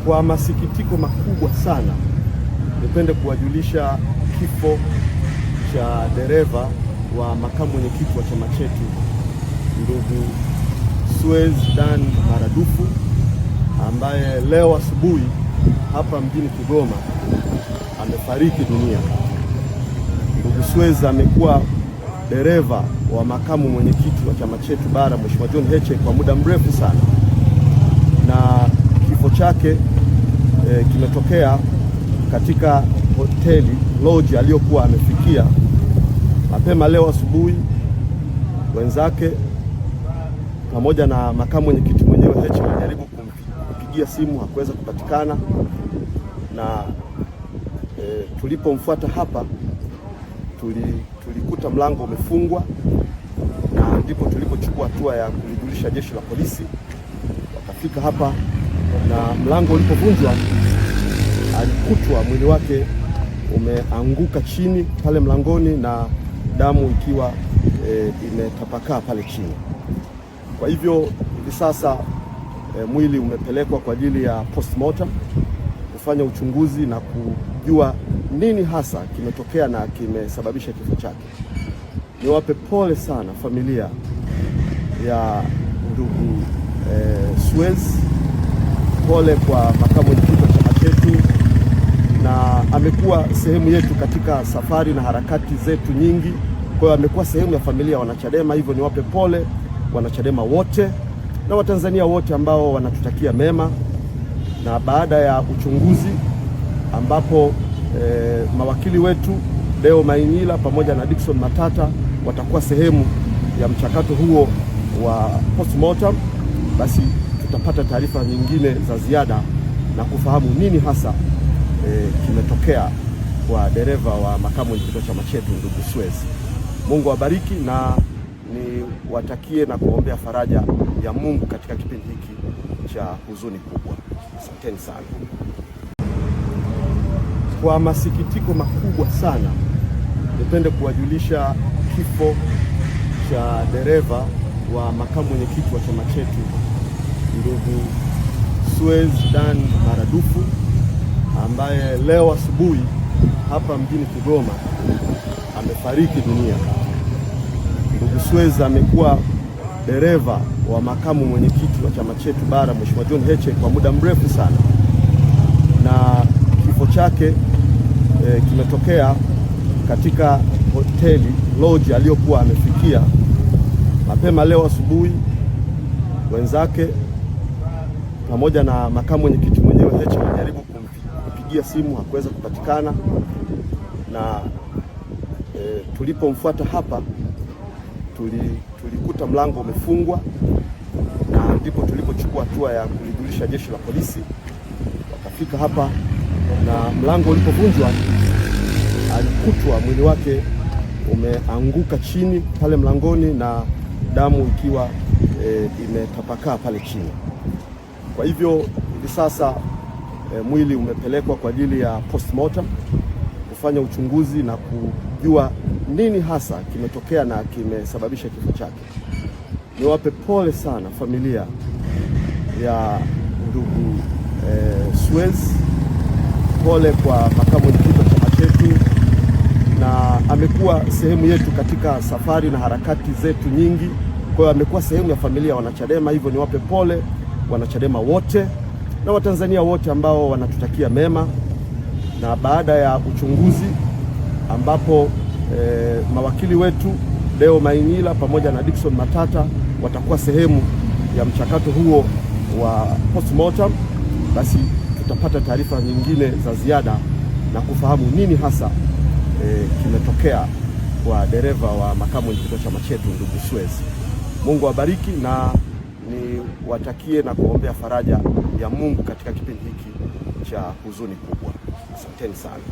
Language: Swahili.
Kwa masikitiko makubwa sana, nipende kuwajulisha kifo cha dereva wa makamu mwenyekiti wa chama chetu ndugu Suez Dan Maradufu, ambaye leo asubuhi hapa mjini Kigoma amefariki dunia. Ndugu Suez amekuwa dereva wa makamu mwenyekiti wa chama chetu bara Mheshimiwa John Heche kwa muda mrefu sana, na kifo chake kimetokea katika hoteli lodge aliyokuwa amefikia mapema leo asubuhi. Wenzake pamoja na makamu mwenyekiti mwenyewe Heche walijaribu kumpigia simu, hakuweza kupatikana, na tulipomfuata hapa tulikuta mlango umefungwa, na ndipo tulipochukua hatua ya kulijulisha jeshi la polisi. Wakafika hapa na mlango ulipovunjwa, alikutwa mwili wake umeanguka chini pale mlangoni na damu ikiwa imetapakaa pale chini. Kwa hivyo hivi sasa mwili umepelekwa kwa ajili ya postmortem kufanya uchunguzi na kujua nini hasa kimetokea na kimesababisha kifo chake. Niwape pole sana familia ya ndugu Suez, pole kwa makamu mwenyekiti wa chama chetu, na amekuwa sehemu yetu katika safari na harakati zetu nyingi. Kwa hiyo amekuwa sehemu ya familia ya Wanachadema. Hivyo niwape pole Wanachadema wote na Watanzania wote ambao wanatutakia mema. Na baada ya uchunguzi ambapo mawakili wetu Deo Mainyila pamoja na Dickson Matata watakuwa sehemu ya mchakato huo wa postmortem, basi tutapata taarifa nyingine za ziada na kufahamu nini hasa kimetokea kwa dereva wa makamu mwenyekiti wa chama chetu ndugu Suez. Mungu awabariki na niwatakie na kuombea faraja ya Mungu katika kipindi hiki cha huzuni kubwa. Asanteni sana. Kwa masikitiko makubwa sana, nipende kuwajulisha kifo cha dereva wa makamu mwenyekiti wa chama chetu ndugu Suez Dan Maradufu, ambaye leo asubuhi hapa mjini Kigoma amefariki dunia. Ndugu Suez amekuwa dereva wa makamu mwenyekiti wa chama chetu bara Mheshimiwa John Heche kwa muda mrefu sana, na kifo chake kimetokea katika hoteli lodge aliyokuwa amefikia mapema leo asubuhi. Wenzake pamoja na makamu mwenyekiti mwenyewe Heche walijaribu kumpigia simu, hakuweza kupatikana, na tulipomfuata hapa tulikuta mlango umefungwa, na ndipo tulipochukua hatua ya kulijulisha jeshi la polisi. Wakafika hapa na mlango ulipovunjwa, alikutwa mwili wake umeanguka chini pale mlangoni na damu ikiwa imetapakaa pale chini. Kwa hivyo hivi sasa mwili umepelekwa kwa ajili ya postmortem kufanya uchunguzi na kujua nini hasa kimetokea na kimesababisha kifo chake. Niwape pole sana familia ya ndugu Suez, pole kwa makamu mwenyekiti wa chama chetu, na amekuwa sehemu yetu katika safari na harakati zetu nyingi. Kwa hiyo amekuwa sehemu ya familia ya Wanachadema. Hivyo niwape pole Wanachadema wote na Watanzania wote ambao wanatutakia mema. Na baada ya uchunguzi ambapo mawakili wetu Deo Mainyila pamoja na Dickson Matata watakuwa sehemu ya mchakato huo wa postmortem, basi tutapata taarifa nyingine za ziada na kufahamu nini hasa kimetokea kwa dereva wa makamu mwenyekiti wa chama chetu ndugu Suez. Mungu awabariki na niwatakie na kuombea faraja ya Mungu katika kipindi hiki cha huzuni kubwa. Asanteni sana.